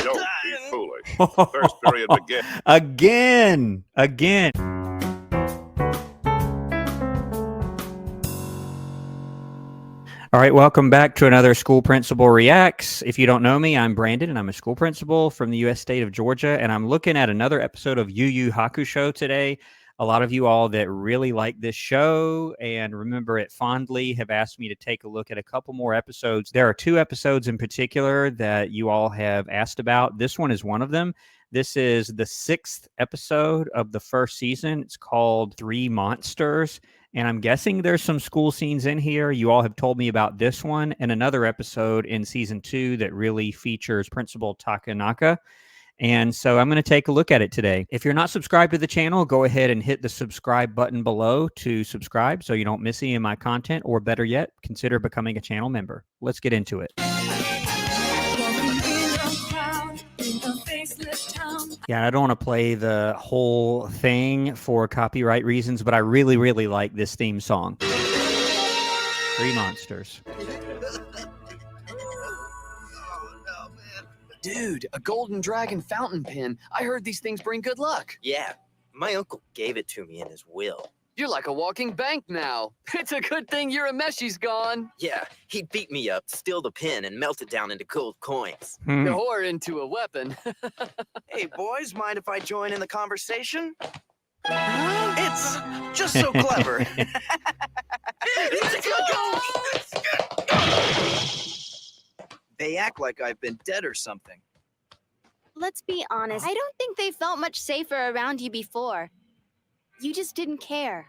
Don't be foolish. First period begins. Again. All right, welcome back to another School Principal Reacts. If you don't know me, I'm Brandon, and I'm a school principal from the U.S. state of Georgia, and I'm looking at another episode of Yu Yu Hakusho today. A lot of you all that really like this show and remember it fondly have asked me to take a look at a couple more episodes. There are two episodes in particular that you all have asked about. This one is one of them. This is the 6th episode of the first season. It's called 3 Monsters. And I'm guessing there's some school scenes in here. You all have told me about this one and another episode in season 2 that really features Principal Takanaka. And so I'm going to take a look at it today. If you're not subscribed to the channel, go ahead and hit the subscribe button below to subscribe so you don't miss any of my content, or better yet, consider becoming a channel member. Let's get into it. Yeah, I don't want to play the whole thing for copyright reasons, but I really, really like this theme song. 3 Monsters. Dude, a golden dragon fountain pen. I heard these things bring good luck. Yeah, my uncle gave it to me in his will. You're like a walking bank now. It's a good thing Urameshi's gone. Yeah, he'd beat me up, steal the pen, and melt it down into gold coins. Or into a weapon. Hey, boys, mind if I join in the conversation? It's just so clever. They act like I've been dead or something. Let's be honest, I don't think they felt much safer around you before. You just didn't care.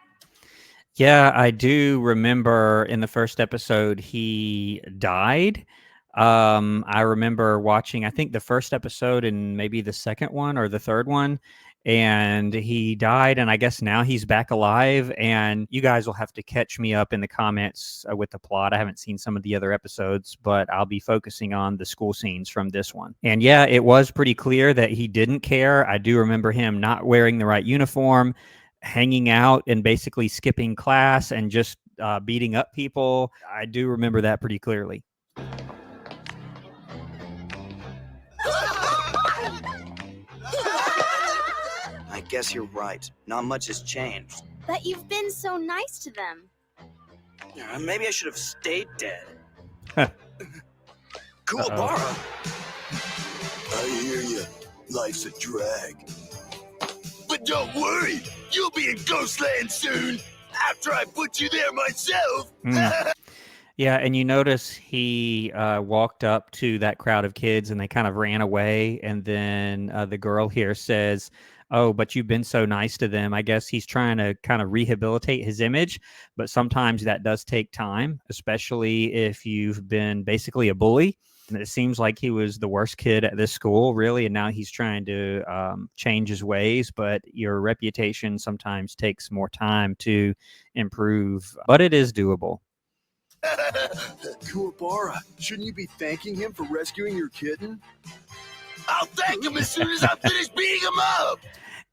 Yeah, I do remember in the first episode he died. I remember watching, I think, the first episode and maybe the second one or the third one, and he died, and I guess now he's back alive, and you guys will have to catch me up in the comments with the plot. I haven't seen some of the other episodes, but I'll be focusing on the school scenes from this one. And yeah, it was pretty clear that he didn't care. I do remember him not wearing the right uniform, hanging out and basically skipping class and just beating up people. I do remember that pretty clearly. I guess you're right. Not much has changed. But you've been so nice to them. Maybe I should have stayed dead. Cool, Bara. I hear you. Life's a drag. But don't worry, you'll be in Ghostland soon, after I put you there myself. Yeah, and you notice he walked up to that crowd of kids and they kind of ran away. And then the girl here says, oh, but you've been so nice to them. I guess he's trying to kind of rehabilitate his image, but sometimes that does take time, especially if you've been basically a bully. And it seems like he was the worst kid at this school, really, and now he's trying to change his ways, but your reputation sometimes takes more time to improve, but it is doable. Kuwabara, shouldn't you be thanking him for rescuing your kitten? I'll thank him as soon as I finish beating him up!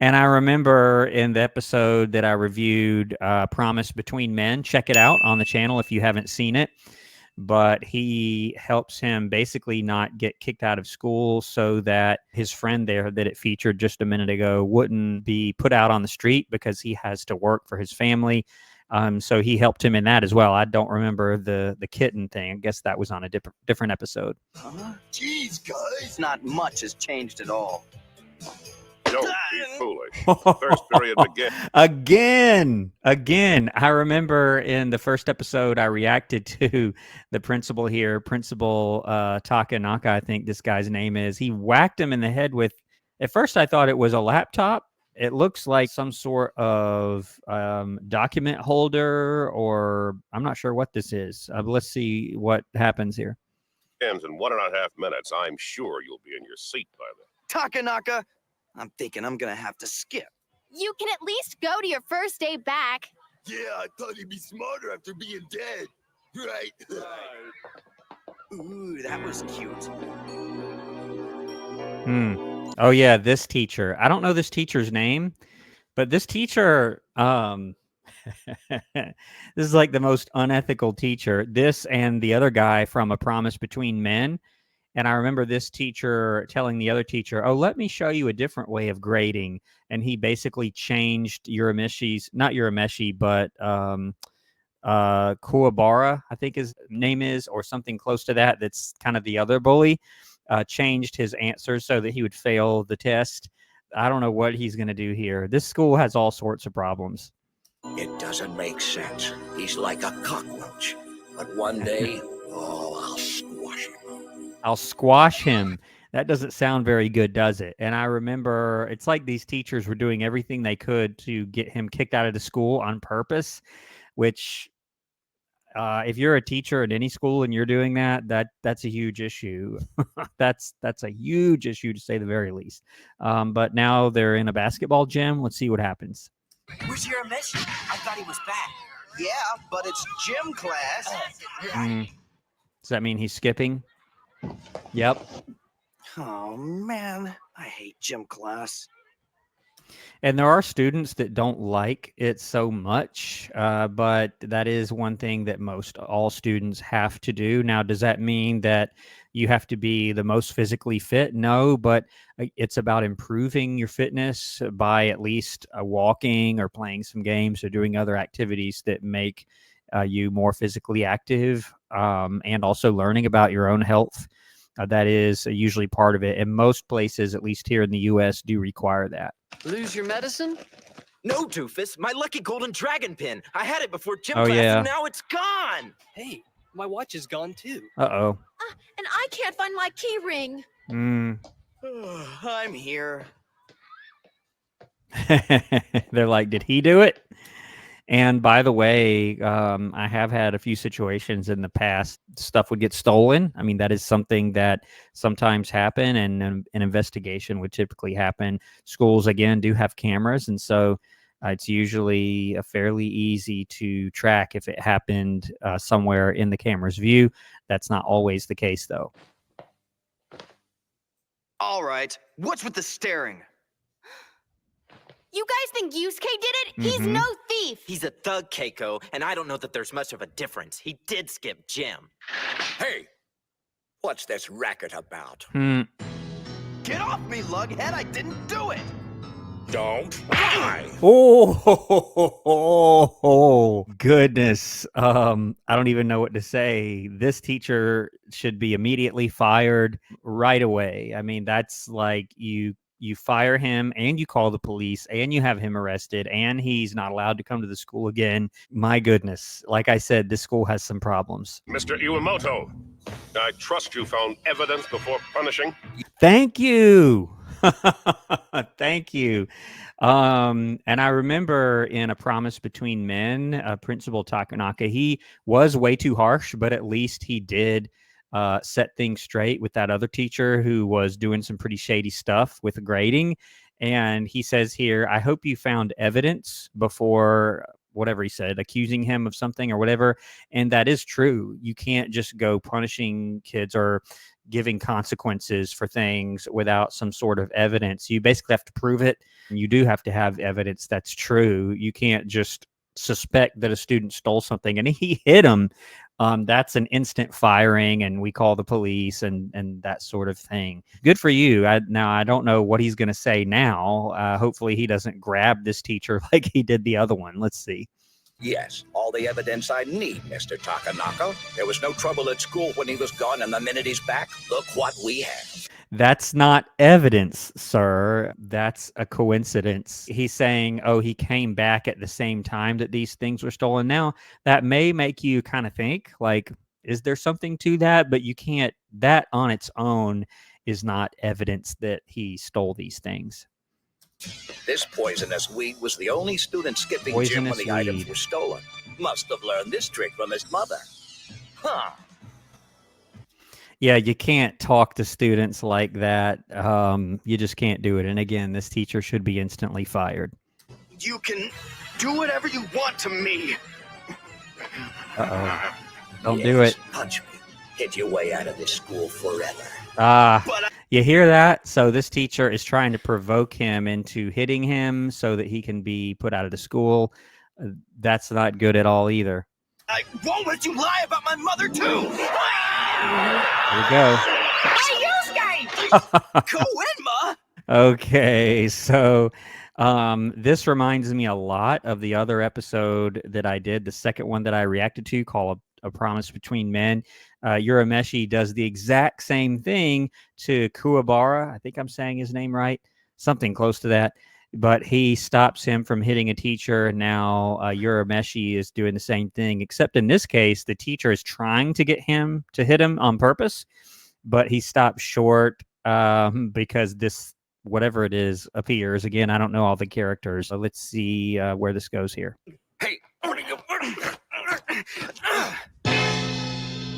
And I remember in the episode that I reviewed, Promise Between Men, check it out on the channel if you haven't seen it. But he helps him basically not get kicked out of school so that his friend there that it featured just a minute ago wouldn't be put out on the street because he has to work for his family. So he helped him in that as well. I don't remember the kitten thing. I guess that was on a different episode. Jeez, guys. Not much has changed at all. Don't be foolish. First period begins. Again. I remember in the first episode I reacted to the principal here, Principal Takanaka, I think this guy's name is. He whacked him in the head with, at first I thought it was a laptop. It looks like some sort of document holder, or I'm not sure what this is. Let's see what happens here. Ends in 1.5 minutes. I'm sure you'll be in your seat by then. Takanaka, I'm thinking I'm gonna have to skip. You can at least go to your first day back. Yeah, I thought he'd be smarter after being dead. Right? Ooh, that was cute. Oh yeah, this teacher. I don't know this teacher's name, but this teacher, this is like the most unethical teacher. This and the other guy from A Promise Between Men. And I remember this teacher telling the other teacher, "Oh, let me show you a different way of grading." And he basically changed Urameshi's, not Urameshi, but Kuwabara, I think his name is, or something close to that. That's kind of the other bully. Changed his answers so that he would fail the test. I don't know what he's going to do here. This school has all sorts of problems. It doesn't make sense. He's like a cockroach. But one day, I'll squash him. I'll squash him. That doesn't sound very good, does it? And I remember it's like these teachers were doing everything they could to get him kicked out of the school on purpose, which if you're a teacher at any school and you're doing that, that's a huge issue. that's a huge issue, to say the very least. But now they're in a basketball gym. Let's see what happens. Where's your Messi? I thought he was back. Yeah, but it's gym class. Does that mean he's skipping? Yep. Oh, man. I hate gym class. And there are students that don't like it so much, but that is one thing that all students have to do. Now, does that mean that you have to be the most physically fit? No, but it's about improving your fitness by at least walking or playing some games or doing other activities that make you more physically active, and also learning about your own health. That is usually part of it. And most places, at least here in the U.S., do require that. Lose your medicine? No, Doofus, my lucky golden dragon pin. I had it before gym Oh, class, yeah. and now it's gone. Hey, my watch is gone too. Uh-oh. And I can't find my key ring. I'm here. They're like, did he do it? And by the way, I have had a few situations in the past. Stuff would get stolen. I mean, that is something that sometimes happen, and an investigation would typically happen. Schools, again, do have cameras, and so it's usually fairly easy to track if it happened somewhere in the camera's view. That's not always the case, though. All right. What's with the staring? You guys think Yusuke did it? He's no thief. He's a thug, Keiko, and I don't know that there's much of a difference. He did skip gym. Hey, what's this racket about? Get off me, lughead. I didn't do it. Don't lie. Oh, goodness. I don't even know what to say. This teacher should be immediately fired right away. I mean, that's like you fire him and you call the police and you have him arrested and he's not allowed to come to the school again. My goodness. Like I said, this school has some problems. Mr. Iwamoto, I trust you found evidence before punishing. Thank you. Thank you. And I remember in A Promise Between Men, Principal Takanaka, he was way too harsh, but at least he did set things straight with that other teacher who was doing some pretty shady stuff with grading. And he says here, I hope you found evidence before, whatever he said, accusing him of something or whatever. And that is true. You can't just go punishing kids or giving consequences for things without some sort of evidence. You basically have to prove it. You do have to have evidence that's true. You can't just suspect that a student stole something and he hit him. That's an instant firing, and we call the police and that sort of thing. Good for you. Now, I don't know what he's going to say now. Hopefully he doesn't grab this teacher like he did the other one. Let's see. Yes, all the evidence I need, Mr. Takanaka. There was no trouble at school when he was gone, and the minute he's back, look what we have. That's not evidence, sir. That's a coincidence. He's saying, oh, he came back at the same time that these things were stolen. Now, that may make you kind of think, like, is there something to that? But you can't, that on its own is not evidence that he stole these things. This poisonous weed was the only student skipping gym when the items were stolen. Must have learned this trick from his mother. Huh. Yeah, you can't talk to students like that. You just can't do it. And again, this teacher should be instantly fired. You can do whatever you want to me. Uh-oh. Don't do it. Punch me. Get your way out of this school forever. You hear that? So this teacher is trying to provoke him into hitting him so that he can be put out of the school. That's not good at all either. I won't let you lie about my mother, too! There we go. I Koenma? Okay, so this reminds me a lot of the other episode that I did, the second one that I reacted to called A Promise Between Men. Urameshi does the exact same thing to Kuwabara. I think I'm saying his name right, something close to that. But he stops him from hitting a teacher. Now Urameshi is doing the same thing, except in this case, the teacher is trying to get him to hit him on purpose, but he stops short because this, whatever it is, appears. Again, I don't know all the characters. So let's see where this goes here. Hey, what are you?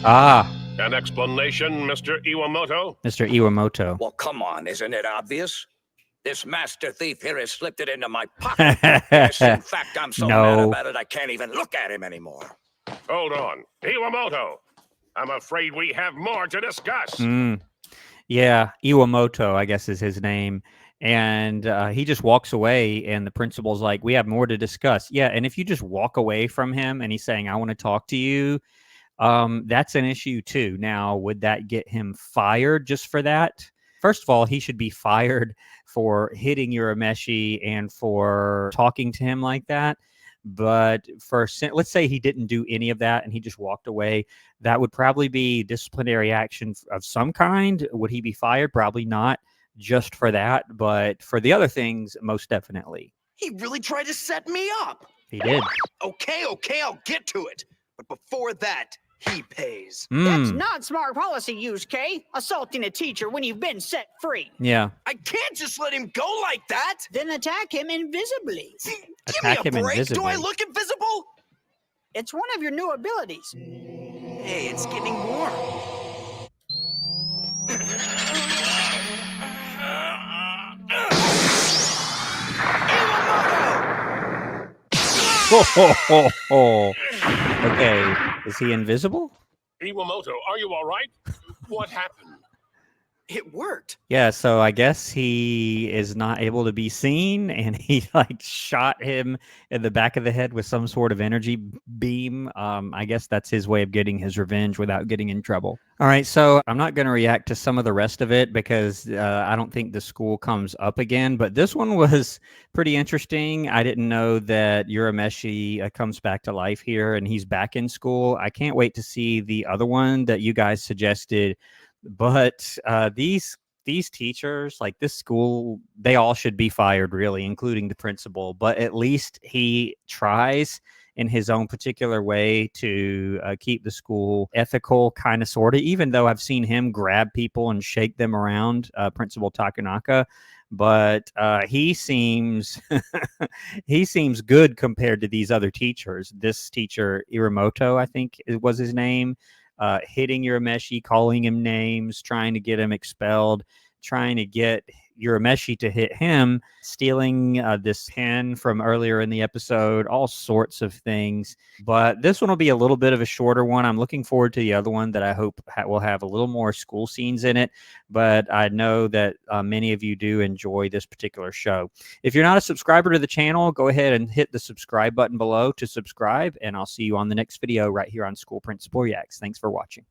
Ah, An explanation, Mr. Iwamoto? Mr. Iwamoto. Well, come on, isn't it obvious? This master thief here has slipped it into my pocket. Yes, in fact, I'm so mad No. about it, I can't even look at him anymore. Hold on. Iwamoto, I'm afraid we have more to discuss. Mm. Yeah, Iwamoto, I guess is his name. And he just walks away, and the principal's like, we have more to discuss. Yeah, and if you just walk away from him and he's saying, I want to talk to you, that's an issue too. Now, would that get him fired just for that? First of all, he should be fired for hitting Urameshi and for talking to him like that. But for, let's say he didn't do any of that and he just walked away, that would probably be disciplinary action of some kind. Would he be fired? Probably not just for that, but for the other things, most definitely. He really tried to set me up. He did. Okay, I'll get to it. But before that, he pays. That's Mm, not smart policy, Yusuke. Assaulting a teacher when you've been set free. yeah. I can't just let him go like that. Then attack him invisibly. Give Attack me him a break. Do I invisibly. look invisible? It's one of your new abilities. Hey, it's getting warm. Okay, is he invisible? Iwamoto, are you all right? What happened? It worked. Yeah, so I guess he is not able to be seen, and he like shot him in the back of the head with some sort of energy beam. I guess that's his way of getting his revenge without getting in trouble. All right, so I'm not going to react to some of the rest of it because I don't think the school comes up again, but this one was pretty interesting. I didn't know that Urameshi comes back to life here, and he's back in school. I can't wait to see the other one that you guys suggested. But these teachers, like this school, they all should be fired, really, including the principal. But at least he tries in his own particular way to keep the school ethical, kind of, sort of, even though I've seen him grab people and shake them around, Principal Takanaka. But he seems he seems good compared to these other teachers. This teacher, Iramoto, I think was his name. Hitting Urameshi, calling him names, trying to get him expelled, trying to get Urameshi to hit him, stealing this pen from earlier in the episode, all sorts of things. But this one will be a little bit of a shorter one. I'm looking forward to the other one that I hope will have a little more school scenes in it. But I know that many of you do enjoy this particular show. If you're not a subscriber to the channel, go ahead and hit the subscribe button below to subscribe. And I'll see you on the next video right here on School Principal Reacts. Thanks for watching.